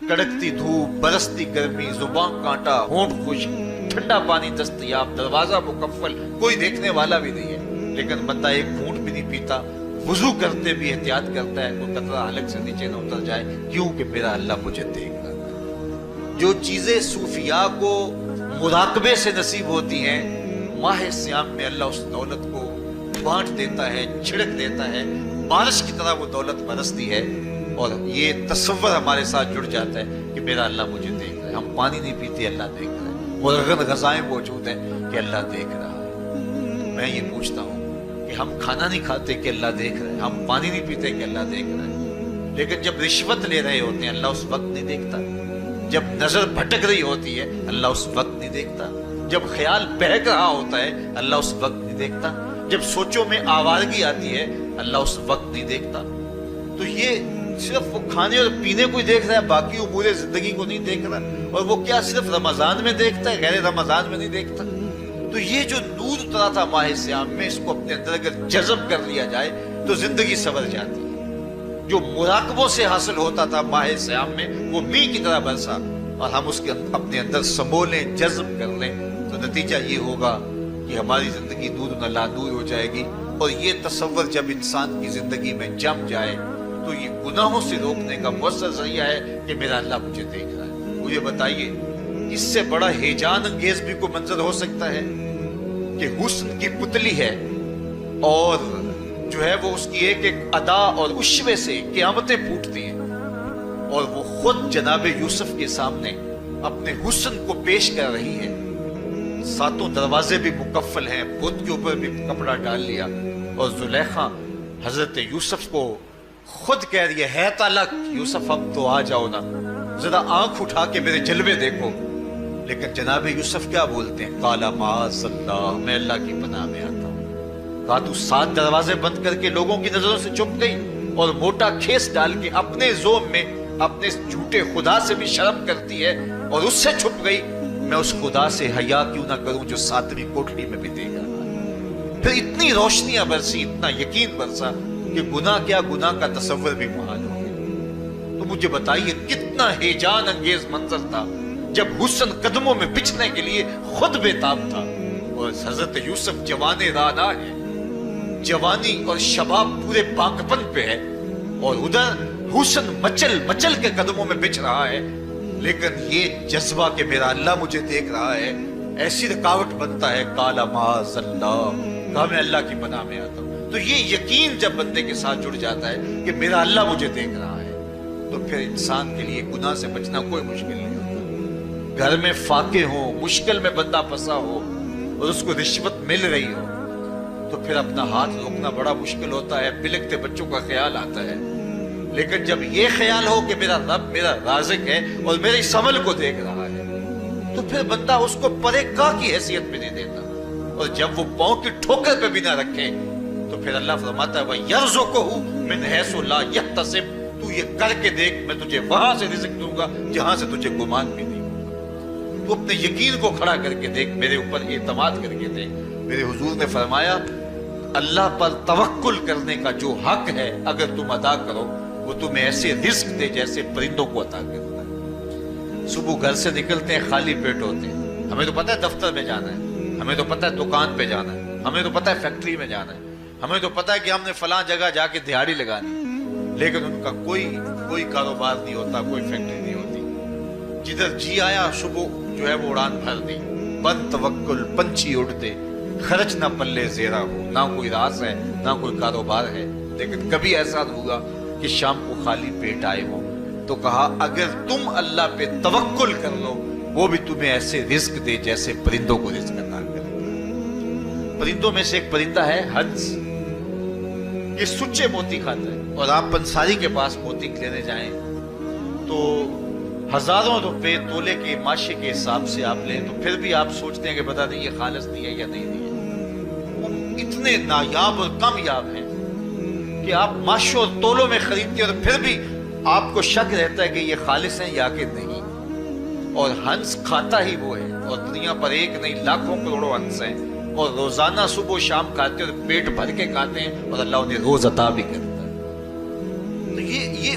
کڑکتی دھوپ، برستی گرمی، زبان کانٹا، ہونٹ خشک، ٹھنڈا پانی دستیاب، دروازہ مکفل، کوئی دیکھنے والا بھی نہیں ہے، لیکن بندہ ایک گھونٹ بھی نہیں پیتا، وضو کرتے بھی احتیاط کرتا ہے کوئی قطرہ حلق سے نیچے نہ اتر جائے، کیوں کہ میرا اللہ مجھے دیکھ رہا ہے۔ جو چیزیں صوفیاء کو مراقبے سے نصیب ہوتی ہیں، ماہ سیام میں اللہ اس دولت کو بانٹ دیتا ہے، چھڑک دیتا ہے، بارش کی طرح وہ دولت برستی ہے، اور یہ تصور ہمارے ساتھ جڑ جاتا ہے کہ میرا اللہ مجھے دیکھ رہا ہے۔ ہم پانی نہیں پیتے، اللہ دیکھ رہا ہے، مرغن غذائیں موجود ہیں کہ اللہ دیکھ رہا ہے۔ میں یہ پوچھتا ہوں کہ ہم کھانا نہیں کھاتے کہ اللہ دیکھ رہا ہے، ہم پانی نہیں پیتے کہ اللہ دیکھ رہا ہے، لیکن جب رشوت لے رہے ہوتے ہیں اللہ اس وقت نہیں دیکھتا، جب نظر بھٹک رہی ہوتی ہے اللہ اس وقت نہیں دیکھتا، جب خیال بہک رہا ہوتا ہے اللہ اس وقت نہیں دیکھتا، جب سوچوں میں آوارگی آتی ہے اللہ اس وقت نہیں دیکھتا۔ تو یہ صرف وہ کھانے اور پینے کو ہی دیکھ رہا ہے، باقی امور زندگی کو نہیں دیکھ رہا، اور وہ کیا صرف رمضان میں دیکھتا ہے، غیر رمضان میں نہیں دیکھتا۔ تو یہ جو نور اترا تھا ماہ سیام میں، اس کو اپنے اندر اگر جذب کر لیا جائے تو زندگی سنور جاتی ہے۔ جو مراقبوں سے حاصل ہوتا تھا ماہ سیام میں، وہ می کی طرح برسا، اور ہم اس کے اپنے اندر سمو لیں، جذب کر لیں، تو نتیجہ یہ ہوگا کہ ہماری زندگی نور نلا نور ہو جائے گی۔ اور یہ تصور جب انسان کی زندگی میں جم جائے تو یہ گناہوں سے روکنے کا مؤثر ذریعہ ہے کہ میرا اللہ مجھے دیکھ رہا ہے۔ مجھے بتائیے اس سے بڑا ہیجان انگیز بھی کوئی منظر ہو سکتا ہے کہ حسن کی پتلی ہے، اور جو ہے وہ اس کی ایک ایک ادا اور اشوے سے قیامتیں پھوٹتی ہیں، اور وہ خود جناب یوسف کے سامنے اپنے حسن کو پیش کر رہی ہے، ساتوں دروازے بھی مکفل ہیں، بت کے اوپر بھی کپڑا ڈال لیا، اور زلیخا حضرت یوسف کو خود کہہ رہی ہے تالک یوسف اب تو آ جاؤ نا، ذرا آنکھ اٹھا کے میرے جلوے دیکھو۔ لیکن جناب یوسف کیا بولتے ہیں؟ قال معاذ اللہ، میں اللہ کی پناہ میں آتا ہوں۔ کہا تو 7 دروازے بند کر کے لوگوں کی نظروں سے چھپ گئی، اور موٹا کھیس ڈال کے اپنے زوم میں اپنے جھوٹے خدا سے بھی شرم کرتی ہے اور اس سے چھپ گئی، میں اس خدا سے حیا کیوں نہ کروں جو 7ویں کوٹھڑی میں بھی دیکھ رہا ہے۔ پھر اتنی روشنیاں برسی، اتنا یقین برسا کہ گناہ کیا، گناہ کا تصور بھی محال ہو گیا۔ تو مجھے بتائیے کتنا ہیجان انگیز منظر تھا جب حسن قدموں میں بچھنے کے لیے خود بےتاب تھا، اور حضرت یوسف جوان رانا ہے، جوانی اور شباب پورے پاکپن پہ ہے، اور ادھر حسن مچل مچل کے قدموں میں بچھ رہا ہے، لیکن یہ جذبہ کہ میرا اللہ مجھے دیکھ رہا ہے ایسی رکاوٹ بنتا ہے۔ قال معاذ اللہ، کہا میں اللہ کی پناہ میں آتا ہوں۔ تو یہ یقین جب بندے کے ساتھ جڑ جاتا ہے کہ میرا اللہ مجھے دیکھ رہا ہے، تو پھر انسان کے لیے گناہ سے بچنا کوئی مشکل نہیں ہوتا۔ گھر میں فاقے ہوں، مشکل میں بندہ پھنسا ہو اور اس کو رشوت مل رہی ہو، تو پھر اپنا ہاتھ روکنا بڑا مشکل ہوتا ہے، بلکتے بچوں کا خیال آتا ہے۔ لیکن جب یہ خیال ہو کہ میرا رب میرا رازق ہے اور میرے اس عمل کو دیکھ رہا ہے، تو پھر بندہ اس کو پرے کا کی حیثیت بھی نہیں دیتا، اور جب وہ پاؤں کی ٹھوکر پہ بھی نہ رکھے تو پھر اللہ فرماتا ہے وَيَرْزُقُهُ مِنْ حَيْثُ لَا يَحْتَسِبُ، تو یہ کر کے دیکھ میں تجھے وہاں سے رزق دوں گا جہاں سے تجھے گمان بھی نہیں ہوگا۔ تو اپنے یقین کو کھڑا کر کے دیکھ، میرے اوپر اعتماد کر کے دیکھ۔ میرے حضور نے فرمایا اللہ پر توکل کرنے کا جو حق ہے اگر تم ادا کرو، وہ تمہیں ایسے رزق دے جیسے پرندوں کو عطا کرتا ہے۔ صبح گھر سے نکلتے ہیں خالی پیٹ ہوتے ہیں، ہمیں تو پتہ ہے دفتر میں جانا ہے، ہمیں تو پتہ ہے دکان پہ جانا ہے، ہمیں تو پتہ ہے فیکٹری میں جانا ہے، ہمیں تو پتہ ہے کہ ہم نے فلاں جگہ جا کے دیہڑی لگانی، لیکن ان کا کوئی کاروبار نہیں ہوتا، کوئی فیکٹری نہیں ہوتی۔ جدھر جی آیا صبح جو ہے وہ اڑان بھر دی، بند توکل پنچھی اڑتے، خرچ نہ پلے زیرہ ہو، نہ کوئی راز ہے نہ کوئی کاروبار ہے۔ لیکن کبھی ایسا ہوا کہ شام کو خالی پیٹ آئے ہو، تو کہا اگر تم اللہ پہ توکل کر لو وہ بھی تمہیں ایسے رزق دے جیسے پرندوں کو رزق عطا کرے۔ پرندوں میں سے ایک پرندہ ہے ہنس، یہ سچے موتی کھاتا ہے، اور آپ پنساری کے پاس موتی لینے جائیں تو ہزاروں روپے تولے کے ماشے کے حساب سے آپ لیں، تو پھر بھی آپ سوچتے ہیں کہ پتہ نہیں یہ خالص نہیں ہے یا نہیں ہے۔ وہ اتنے نایاب اور کامیاب ہیں کہ آپ ماشوں اور تولوں میں خریدتے ہیں اور پھر بھی آپ کو شک رہتا ہے کہ یہ خالص ہیں یا کہ نہیں۔ اور ہنس کھاتا ہی وہ ہے، اور دنیا پر ایک نہیں لاکھوں کروڑوں ہنس ہیں، اور روزانہ صبح و شام کھاتے ہیں اور پیٹ بھر کے کھاتے ہیں، اور اللہ انہیں روز عطا بھی کرتا ہے۔ تو یہ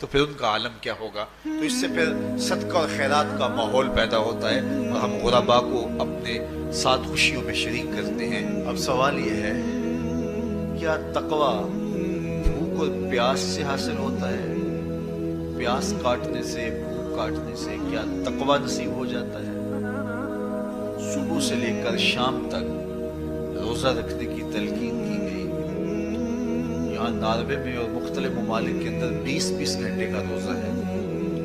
تو پھر ان کا عالم کیا ہوگا؟ تو اس سے پھر صدقہ اور خیرات کا ماحول پیدا ہوتا ہے اور ہم غربا کو اپنے ساتھ خوشیوں میں شریک کرتے ہیں۔ اب سوال یہ ہے، کیا تقویٰ بھوک اور پیاس سے حاصل ہوتا ہے؟ پیاس کاٹنے سے، بھوک کاٹنے سے کیا تقویٰ نصیب ہو جاتا ہے؟ صبح سے لے کر شام تک روزہ رکھنے کی تلقین کی گئی۔ یہاں ناروے میں اور مختلف ممالک کے اندر 20-20 گھنٹے کا روزہ ہے،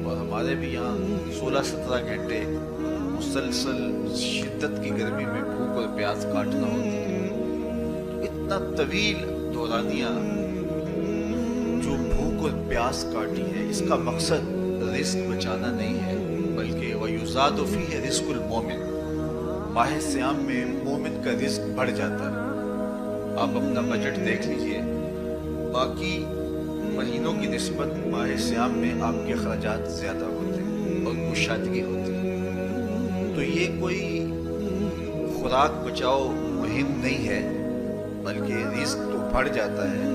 اور ہمارے بھی یہاں 16-17 گھنٹے مسلسل شدت کی گرمی میں بھوک اور پیاس کاٹنا ہوتی ہے۔ اتنا طویل دورانیہ جو بھوک اور پیاس کاٹی ہے، اس کا مقصد رزق بچانا نہیں ہے، بلکہ وَيُزَادُ فِيهِ رِزْقُ الْمُؤْمِنِ، ماہ سیام میں مومن کا رزق بڑھ جاتا ہے۔ آپ اپنا بجٹ دیکھ لیجئے، باقی مہینوں کی نسبت ماہ سیام میں آپ کے اخراجات زیادہ ہوتے ہیں اور کشادگی ہوتی ہے۔ تو یہ کوئی خوراک بچاؤ مہم نہیں ہے، بلکہ رزق تو بڑھ جاتا ہے